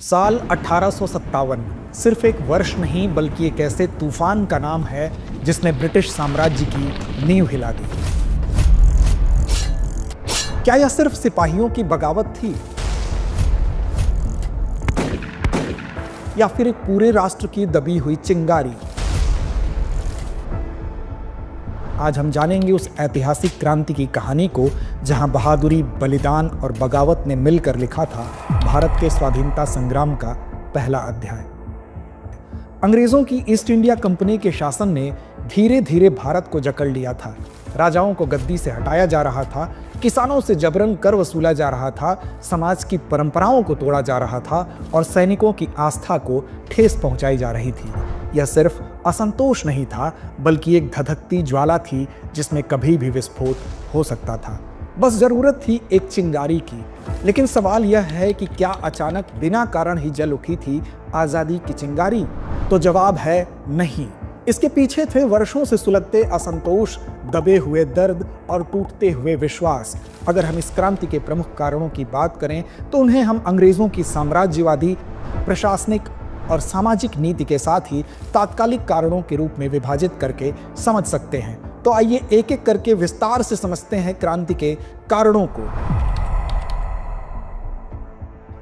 साल 1857 सिर्फ एक वर्ष नहीं बल्कि एक ऐसे तूफान का नाम है जिसने ब्रिटिश साम्राज्य की नींव हिला दी। क्या यह सिर्फ सिपाहियों की बगावत थी या फिर एक पूरे राष्ट्र की दबी हुई चिंगारी? आज हम जानेंगे उस ऐतिहासिक क्रांति की कहानी को जहां बहादुरी, बलिदान और बगावत ने मिलकर लिखा था भारत के स्वाधीनता संग्राम का पहला अध्याय। अंग्रेजों की ईस्ट इंडिया कंपनी के शासन ने धीरे धीरे भारत को जकड़ लिया था। राजाओं को गद्दी से हटाया जा रहा था, किसानों से जबरन कर वसूला जा रहा था, समाज की परंपराओं को तोड़ा जा रहा था और सैनिकों की आस्था को ठेस पहुंचाई जा रही थी। यह सिर्फ असंतोष नहीं था बल्कि एक धधकती ज्वाला थी जिसमें कभी भी विस्फोट हो सकता था। बस जरूरत थी एक चिंगारी की। लेकिन सवाल यह है कि क्या अचानक बिना कारण ही जल उठी थी आजादी की चिंगारी? तो जवाब है नहीं। इसके पीछे थे वर्षों से सुलगते असंतोष, दबे हुए दर्द और टूटते हुए विश्वास। अगर हम इस क्रांति के प्रमुख कारणों की बात करें तो उन्हें हम अंग्रेजों की साम्राज्यवादी, प्रशासनिक और सामाजिक नीति के साथ ही तात्कालिक कारणों के रूप में विभाजित करके समझ सकते हैं। तो आइए एक एक करके विस्तार से समझते हैं क्रांति के कारणों को।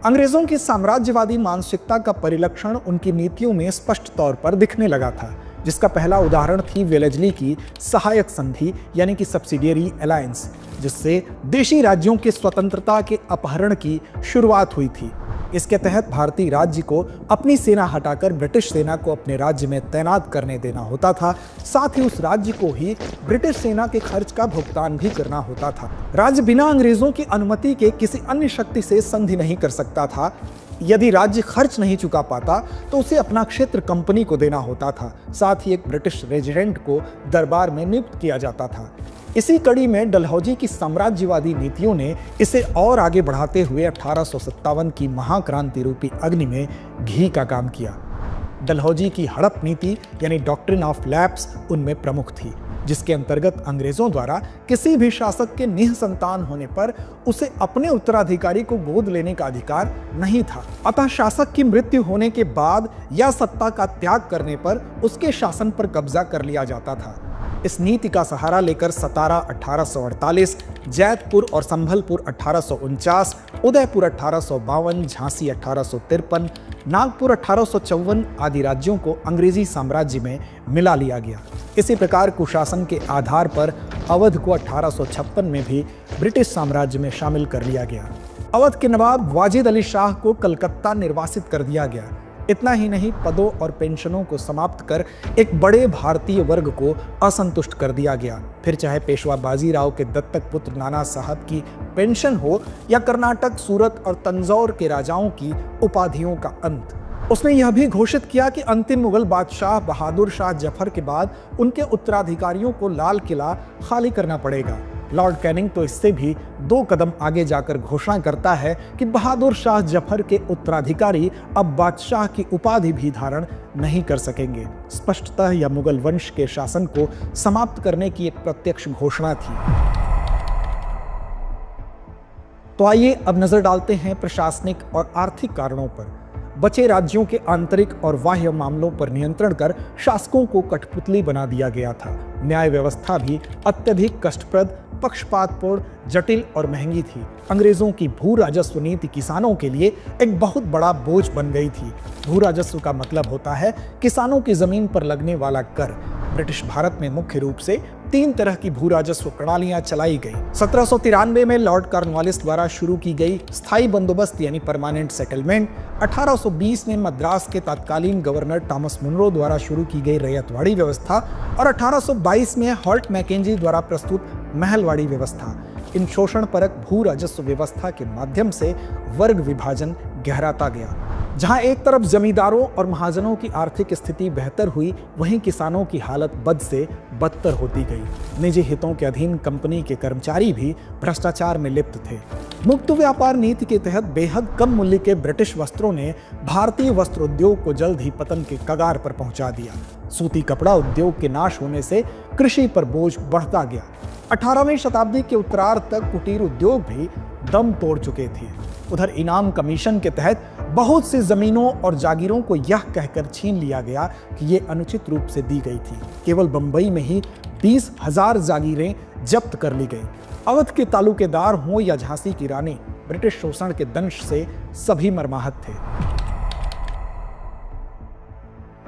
अंग्रेजों की साम्राज्यवादी मानसिकता का परिलक्षण उनकी नीतियों में स्पष्ट तौर पर दिखने लगा था, जिसका पहला उदाहरण थी वेलेस्ली की सहायक संधि यानी कि सब्सिडियरी अलायंस, जिससे देशी राज्यों के स्वतंत्रता के अपहरण की शुरुआत हुई थी। इसके तहत भारतीय राज्य को अपनी सेना हटाकर ब्रिटिश सेना को अपने राज्य में तैनात करने देना होता था। साथ ही उस राज्य को ही ब्रिटिश सेना के खर्च का भुगतान भी करना होता था। राज्य बिना अंग्रेजों की अनुमति के किसी अन्य शक्ति से संधि नहीं कर सकता था। यदि राज्य खर्च नहीं चुका पाता तो उसे अपना क्षेत्र कंपनी को देना होता था। साथ ही एक ब्रिटिश रेजिडेंट को दरबार में नियुक्त किया जाता था। इसी कड़ी में डलहौजी की साम्राज्यवादी नीतियों ने इसे और आगे बढ़ाते हुए 1857 की महाक्रांति रूपी अग्नि में घी का काम किया। डलहौजी की हड़प नीति यानी डॉक्ट्रिन ऑफ लैप्स उनमें प्रमुख थी, जिसके अंतर्गत अंग्रेजों द्वारा किसी भी शासक के निःसंतान होने पर उसे अपने उत्तराधिकारी को गोद लेने का अधिकार नहीं था। अतः शासक की मृत्यु होने के बाद या सत्ता का त्याग करने पर उसके शासन पर कब्जा कर लिया जाता था। इस नीति का सहारा लेकर सतारा 1848, जैतपुर और संभलपुर 1849, उदयपुर 1852, झांसी 1853, नागपुर 1854 आदि राज्यों को अंग्रेजी साम्राज्य में मिला लिया गया। इसी प्रकार कुशासन के आधार पर अवध को 1856 में भी ब्रिटिश साम्राज्य में शामिल कर लिया गया। अवध के नवाब वाजिद अली शाह को कलकत्ता निर्वासित कर दिया गया। इतना ही नहीं, पदों और पेंशनों को समाप्त कर एक बड़े भारतीय वर्ग को असंतुष्ट कर दिया गया। फिर चाहे पेशवा बाजीराव के दत्तक पुत्र नाना साहब की पेंशन हो या कर्नाटक, सूरत और तंजौर के राजाओं की उपाधियों का अंत। उसने यह भी घोषित किया कि अंतिम मुगल बादशाह बहादुर शाह जफर के बाद उनके उत्तराधिकारियों को लाल किला खाली करना पड़ेगा। लॉर्ड कैनिंग तो इससे भी 2 कदम आगे जाकर घोषणा करता है कि बहादुर शाह जफर के उत्तराधिकारी अब बादशाह की उपाधि भी धारण नहीं कर सकेंगे। स्पष्टतः यह मुगल वंश के शासन को समाप्त करने की एक प्रत्यक्ष घोषणा थी। तो आइए अब नजर डालते हैं प्रशासनिक और आर्थिक कारणों पर। बचे राज्यों के आंतरिक और बाह्य मामलों पर नियंत्रण कर शासकों को कठपुतली बना दिया गया था। न्याय व्यवस्था भी अत्यधिक कष्टप्रद, पक्षपातपूर्ण, जटिल और महंगी थी। अंग्रेजों की भू राजस्व नीति किसानों के लिए एक बहुत बड़ा बोझ बन गई थी। भू राजस्व का मतलब होता है किसानों की जमीन पर लगने वाला कर। ब्रिटिश भारत में मुख्य रूप से 3 तरह की भू राजस्व प्रणालियां चलाई गई। 1793 में लॉर्ड कॉर्नवालिस द्वारा शुरू की गई स्थायी बंदोबस्त यानी परमानेंट सेटलमेंट, 1820 में मद्रास के तत्कालीन गवर्नर थॉमस मुनरो द्वारा शुरू की गई रैयतवाड़ी व्यवस्था और 1822 में हॉल्ट मैकेंजी द्वारा प्रस्तुत महलवाड़ी व्यवस्था। इन शोषणपरक भू राजस्व व्यवस्था के माध्यम से वर्ग विभाजन गहराता गया। जहां एक तरफ जमींदारों और महाजनों की आर्थिक स्थिति बेहतर हुई, वहीं किसानों की हालत बद से बदतर होती गई। निजी हितों के अधीन कंपनी के कर्मचारी भी भ्रष्टाचार में लिप्त थे। मुक्त व्यापार नीति के तहत बेहद कम मूल्य के ब्रिटिश वस्त्रों ने भारतीय वस्त्र उद्योग को जल्द ही पतन के कगार पर पहुंचा दिया। सूती कपड़ा उद्योग के नाश होने से कृषि पर बोझ बढ़ता गया। 18वीं शताब्दी के उत्तरार्ध तक कुटीर उद्योग भी दम तोड़ चुके थे। उधर इनाम कमीशन के तहत बहुत सी जमीनों और जागीरों को यह कहकर छीन लिया गया कि ये अनुचित रूप से दी गई थी। केवल बंबई में ही 20,000 जागीरें जब्त कर ली गई। अवध के तालुकेदार हों या झांसी की रानी, ब्रिटिश शोषण के दंश से सभी मर्माहत थे।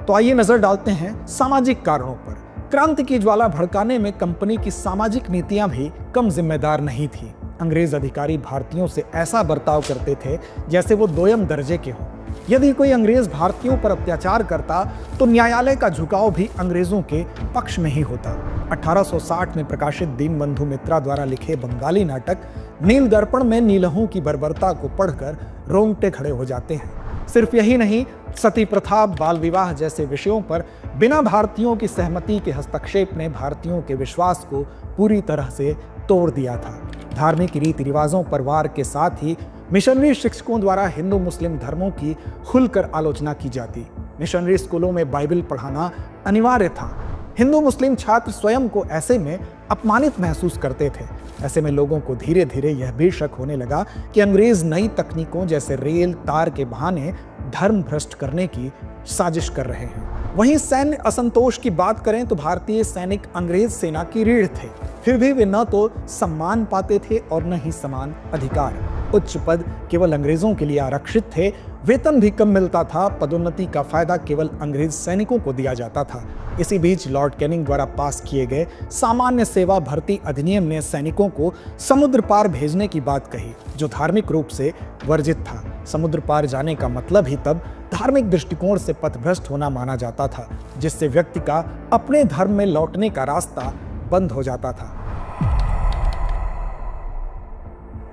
तो आइए नजर डालते हैं सामाजिक कारणों पर। क्रांति की ज्वाला भड़काने में कंपनी की सामाजिक नीतियां भी कम जिम्मेदार नहीं थी। अंग्रेज अधिकारी भारतीयों से ऐसा बर्ताव करते थे जैसे वो दोयम दर्जे के हों। यदि कोई अंग्रेज भारतीयों पर अत्याचार करता तो न्यायालय का झुकाव भी अंग्रेजों के पक्ष में ही होता। 1860 में प्रकाशित दीनबंधु मित्रा द्वारा लिखे बंगाली नाटक नील दर्पण में नीलहों की बर्बरता को पढ़कर रोंगटे खड़े हो जाते हैं। सिर्फ यही नहीं, सती प्रथा, बाल विवाह जैसे विषयों पर बिना भारतीयों की सहमति के हस्तक्षेप ने भारतीयों के विश्वास को पूरी तरह से तोड़ दिया था। धार्मिक रीति रिवाजों पर वार के साथ ही मिशनरी शिक्षकों द्वारा हिंदू मुस्लिम धर्मों की खुलकर आलोचना की जाती। मिशनरी स्कूलों में बाइबल पढ़ाना अनिवार्य था। हिंदू मुस्लिम छात्र स्वयं को ऐसे में अपमानित महसूस करते थे। ऐसे में लोगों को धीरे धीरे यह भी शक होने लगा कि अंग्रेज नई तकनीकों जैसे रेल तार के बहाने धर्म भ्रष्ट करने की साजिश कर रहे हैं। वहीं सैन्य असंतोष की बात करें तो भारतीय सैनिक अंग्रेज सेना की रीढ़ थे। फिर भी वे न तो सम्मान पाते थे और न ही समान अधिकार। उच्च पद केवल अंग्रेजों के लिए आरक्षित थे, वेतन भी कम मिलता था, पदोन्नति का फायदा केवल अंग्रेज सैनिकों को दिया जाता था। इसी बीच लॉर्ड कैनिंग द्वारा पास किए गए सामान्य सेवा भर्ती अधिनियम ने सैनिकों को समुद्र पार भेजने की बात कही, जो धार्मिक रूप से वर्जित था। समुद्र पार जाने का मतलब ही तब धार्मिक दृष्टिकोण से पथभ्रष्ट होना माना जाता था, जिससे व्यक्ति का अपने धर्म में लौटने का रास्ता बंद हो जाता था।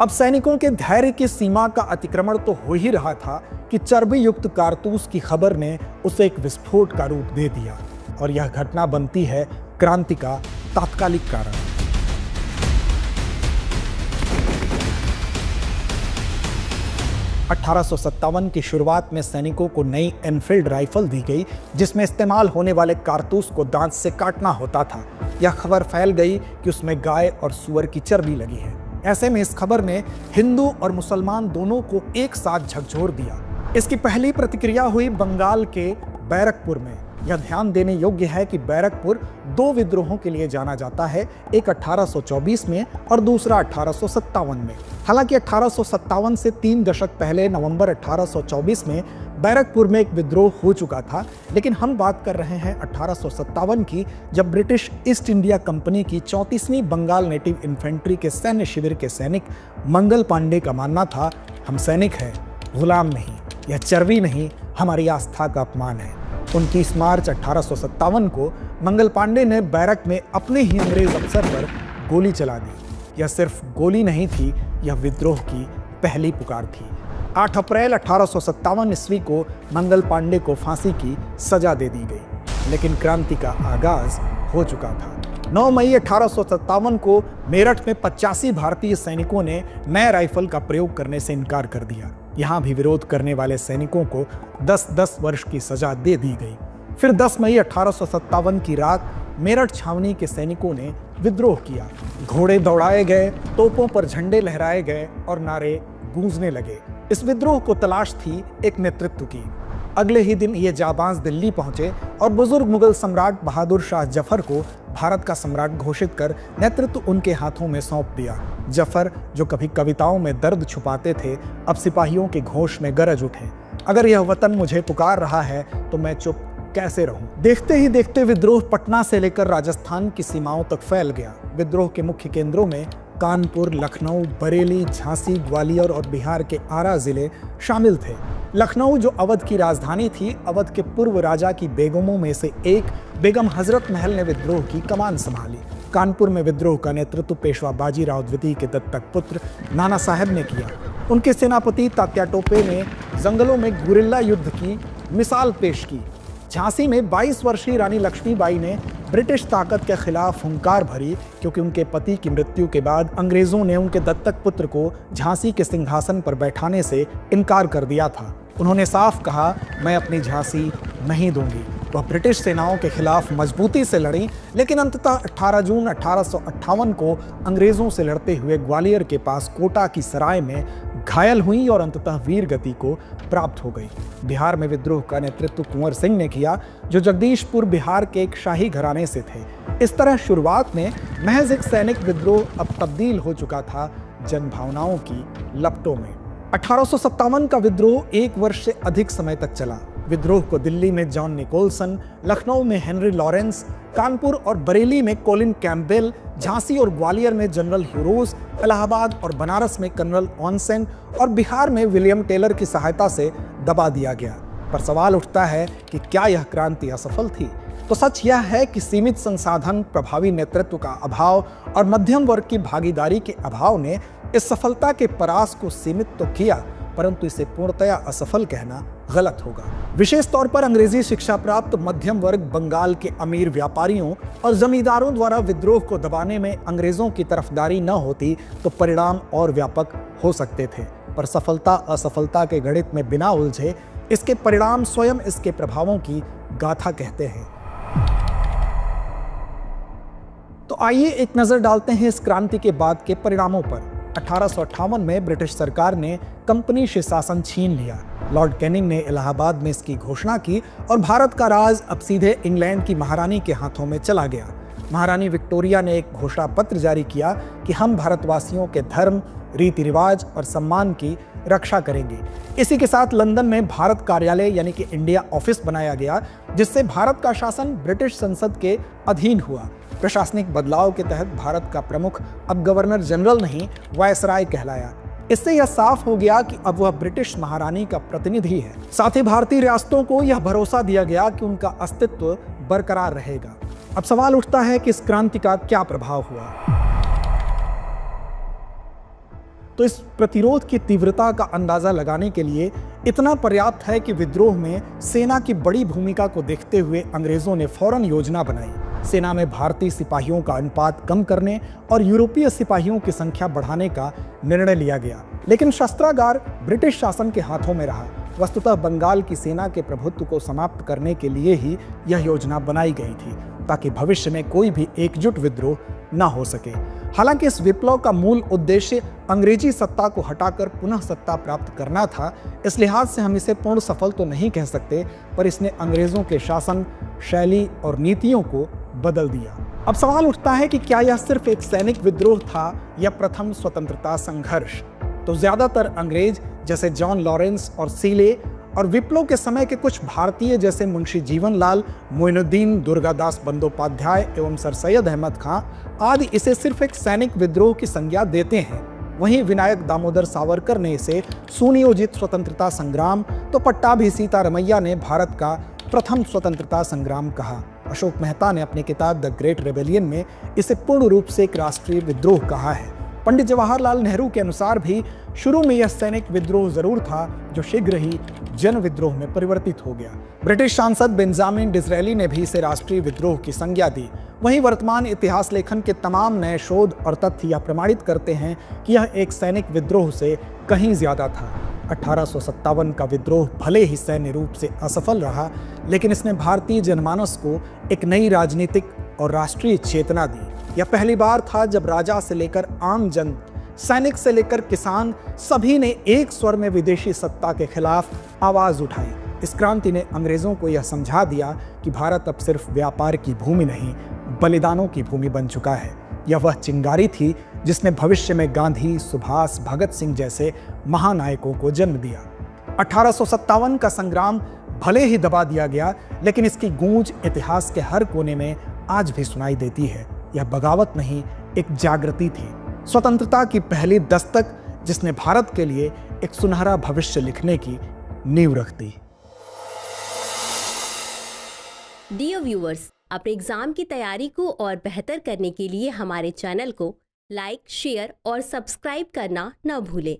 अब सैनिकों के धैर्य की सीमा का अतिक्रमण तो हो ही रहा था कि चर्बी युक्त कारतूस की खबर ने उसे एक विस्फोट का रूप दे दिया, और यह घटना बनती है क्रांति का तात्कालिक कारण। (1857) की शुरुआत में सैनिकों को नई एनफील्ड राइफल दी गई, जिसमें इस्तेमाल होने वाले कारतूस को दांत से काटना होता था। यह खबर फैल गई कि उसमें गाय और सुअर की चर्बी लगी है। ऐसे में इस खबर ने हिंदू और मुसलमान दोनों को एक साथ झकझोर दिया। इसकी पहली प्रतिक्रिया हुई बंगाल के बैरकपुर में। यह ध्यान देने योग्य है कि बैरकपुर दो विद्रोहों के लिए जाना जाता है, एक 1824 में और दूसरा 1857 में। हालांकि 1857 से 3 दशक पहले नवंबर 1824 में बैरकपुर में एक विद्रोह हो चुका था, लेकिन हम बात कर रहे हैं 1857 की, जब ब्रिटिश ईस्ट इंडिया कंपनी की 34वीं बंगाल नेटिव इन्फेंट्री के सैन्य शिविर के सैनिक मंगल पांडे का मानना था, हम सैनिक हैं, गुलाम नहीं। यह चर्बी नहीं, हमारी आस्था का अपमान है। 29 मार्च 1857 को मंगल पांडे ने बैरक में अपने ही अंग्रेज अफसर पर गोली चला दी। यह सिर्फ गोली नहीं थी, यह विद्रोह की पहली पुकार थी। 8 अप्रैल 1857 ईस्वी को मंगल पांडे को फांसी की सजा दे दी गई, लेकिन क्रांति का आगाज हो चुका था। 9 मई 1857 को मेरठ में 85 भारतीय सैनिकों ने नए राइफल का प्रयोग करने से इनकार कर दिया। यहाँ भी विरोध करने वाले सैनिकों को 10-10 वर्ष की सजा दे दी गई। फिर 10 मई 1857 की रात मेरठ छावनी के सैनिकों ने विद्रोह किया। घोड़े दौड़ाए गए, तोपों पर झंडे लहराए गए और नारे गूंजने लगे। इस विद्रोह को तलाश थी एक नेतृत्व की। अगले ही दिन ये जाबाज दिल्ली पहुंचे और बुजुर्ग मुगल सम्राट बहादुर शाह जफर को भारत का सम्राट घोषित कर नेतृत्व उनके हाथों में सौंप दिया। जफर, जो कभी कविताओं में दर्द छुपाते थे, अब सिपाहियों के घोष में गरज उठे, अगर यह वतन मुझे पुकार रहा है तो मैं चुप कैसे रहूं। देखते ही देखते विद्रोह पटना से लेकर राजस्थान की सीमाओं तक फैल गया। विद्रोह के मुख्य केंद्रों में कानपुर, लखनऊ, बरेली, झांसी, ग्वालियर और बिहार के आरा जिले शामिल थे। लखनऊ, जो अवध की राजधानी थी, अवध के पूर्व राजा की बेगमों में से एक बेगम हजरत महल ने विद्रोह की कमान संभाली। कानपुर में विद्रोह का नेतृत्व पेशवा बाजीराव द्वितीय के दत्तक पुत्र नाना साहेब ने किया। उनके सेनापति तात्या टोपे ने जंगलों में गुरिल्ला युद्ध की मिसाल पेश की। झांसी में 22 वर्षीय रानी लक्ष्मीबाई ने ब्रिटिश ताकत के खिलाफ हुंकार भरी, क्योंकि उनके पति की मृत्यु के बाद अंग्रेजों ने उनके दत्तक पुत्र को झांसी के सिंहासन पर बैठाने से इनकार कर दिया था। उन्होंने साफ कहा, मैं अपनी झांसी नहीं दूंगी। वह ब्रिटिश सेनाओं के खिलाफ मजबूती से लड़ी, लेकिन अंततः 18 जून 1858 को अंग्रेजों से लड़ते हुए ग्वालियर के पास कोटा की सराय में घायल हुई और अंततः वीर गति को प्राप्त हो गई। बिहार में विद्रोह का नेतृत्व कुंवर सिंह ने किया, जो जगदीशपुर बिहार के एक शाही घराने से थे। इस तरह शुरुआत में महज एक सैनिक विद्रोह अब तब्दील हो चुका था जनभावनाओं की लपटों में। 1857 का विद्रोह 1 वर्ष से अधिक समय तक चला। विद्रोह को दिल्ली में जॉन निकोलसन, लखनऊ में हेनरी लॉरेंस, कानपुर और बरेली में कोलिन कैम्पबेल, झांसी और ग्वालियर में जनरल ह्यूरोज, इलाहाबाद और बनारस में कर्नल ऑनसेन और बिहार में विलियम टेलर की सहायता से दबा दिया गया। पर सवाल उठता है कि क्या यह क्रांति असफल थी? तो सच यह है कि सीमित संसाधन, प्रभावी नेतृत्व का अभाव और मध्यम वर्ग की भागीदारी के अभाव ने इस सफलता के परास को सीमित तो किया, परंतु इसे पूर्णतया असफल कहना गलत होगा। विशेष तौर पर अंग्रेजी शिक्षा प्राप्त मध्यम वर्ग बंगाल के अमीर व्यापारियों और जमींदारों द्वारा विद्रोह को दबाने में अंग्रेजों की तरफदारी न होती तो परिणाम और व्यापक हो सकते थे। पर सफलता असफलता के गणित में बिना उलझे इसके परिणाम स्वयं इसके प्रभावों की गाथा कहते हैं। तो आइए एक नजर डालते हैं इस क्रांति के बाद के परिणामों पर। 1858 में ब्रिटिश सरकार ने कंपनी से शासन छीन लिया। लॉर्ड कैनिंग ने इलाहाबाद में इसकी घोषणा की और भारत का राज अब सीधे इंग्लैंड की महारानी के हाथों में चला गया। महारानी विक्टोरिया ने एक घोषणा पत्र जारी किया कि हम भारतवासियों के धर्म, रीति रिवाज और सम्मान की रक्षा करेंगे। इसी के साथ लंदन में भारत कार्यालय यानी कि इंडिया ऑफिस बनाया गया, जिससे भारत का शासन ब्रिटिश संसद के अधीन हुआ। प्रशासनिक बदलाव के तहत भारत का प्रमुख अब गवर्नर जनरल नहीं, वायसराय कहलाया। इससे यह साफ हो गया कि अब वह ब्रिटिश महारानी का प्रतिनिधि है। साथ ही भारतीय रियासतों को यह भरोसा दिया गया कि उनका अस्तित्व बरकरार रहेगा। अब सवाल उठता है कि इस क्रांति का क्या प्रभाव हुआ? तो इस प्रतिरोध की तीव्रता का अंदाजा लगाने के लिए इतना पर्याप्त है कि विद्रोह में सेना की बड़ी भूमिका को देखते हुए अंग्रेजों ने फौरन योजना बनाई। सेना में भारतीय सिपाहियों का अनुपात कम करने और यूरोपीय सिपाहियों की संख्या बढ़ाने का निर्णय लिया गया, लेकिन शस्त्रागार ब्रिटिश शासन के हाथों में रहा। वस्तुतः बंगाल की सेना के प्रभुत्व को समाप्त करने के लिए ही यह योजना बनाई गई थी, ताकि भविष्य में कोई भी एकजुट विद्रोह न हो सके। हालांकि इस विप्लव का मूल उद्देश्य अंग्रेजी सत्ता को हटाकर पुनः सत्ता प्राप्त करना था। इस लिहाज से हम इसे पूर्ण सफल तो नहीं कह सकते, पर इसने अंग्रेजों के शासन, शैली और नीतियों को बदल दिया। अब सवाल उठता है कि क्या यह सिर्फ एक सैनिक विद्रोह था या प्रथम स्वतंत्रता संघर्ष? तो ज्यादातर अंग्रेज जैसे जॉन लॉरेंस और सीले और विप्लव के समय के कुछ भारतीय जैसे मुंशी जीवनलाल, मोइनुद्दीन, दुर्गादास बंदोपाध्याय एवं सर सैयद अहमद खां आदि इसे सिर्फ एक सैनिक विद्रोह की संज्ञा देते हैं। वहीं विनायक दामोदर सावरकर ने इसे सुनियोजित स्वतंत्रता संग्राम, तो पट्टाभी सीतारमैया ने भारत का प्रथम स्वतंत्रता संग्राम कहा। अशोक मेहता ने अपनी किताब द ग्रेट रेबेलियन में इसे पूर्ण रूप से एक राष्ट्रीय विद्रोह कहा है। पंडित जवाहरलाल नेहरू के अनुसार भी शुरू में यह सैनिक विद्रोह जरूर था, जो शीघ्र ही जन विद्रोह में परिवर्तित हो गया। ब्रिटिश सांसद बेंजामिन डिज़रेली ने भी इसे राष्ट्रीय विद्रोह की संज्ञा दी। वहीं वर्तमान इतिहास लेखन के तमाम नए शोध और तथ्य यह प्रमाणित करते हैं कि यह एक सैनिक विद्रोह से कहीं ज्यादा था। 1857 का विद्रोह भले ही सैन्य रूप से असफल रहा, लेकिन इसने भारतीय जनमानस को एक नई राजनीतिक और राष्ट्रीय चेतना दी। यह पहली बार था जब राजा से लेकर आम जन, सैनिक से लेकर किसान, सभी ने एक स्वर में विदेशी सत्ता के खिलाफ आवाज उठाई। इस क्रांति ने अंग्रेजों को यह समझा दिया कि भारत अब सिर्फ व्यापार की भूमि नहीं, बलिदानों की भूमि बन चुका है। यह वह चिंगारी थी जिसने भविष्य में गांधी, सुभाष, भगत सिंह जैसे महानायकों को जन्म दिया। 1857 का संग्राम भले ही दबा दिया गया, लेकिन इसकी गूंज इतिहास के हर कोने में आज भी सुनाई देती है। यह बगावत नहीं, एक जागृति थी, स्वतंत्रता की पहली दस्तक, जिसने भारत के लिए एक सुनहरा भविष्य लिखने की नींव रख दी। डियर व्यूअर्स, अपने एग्जाम की तैयारी को और बेहतर करने के लिए हमारे चैनल को लाइक, शेयर और सब्सक्राइब करना न भूलें।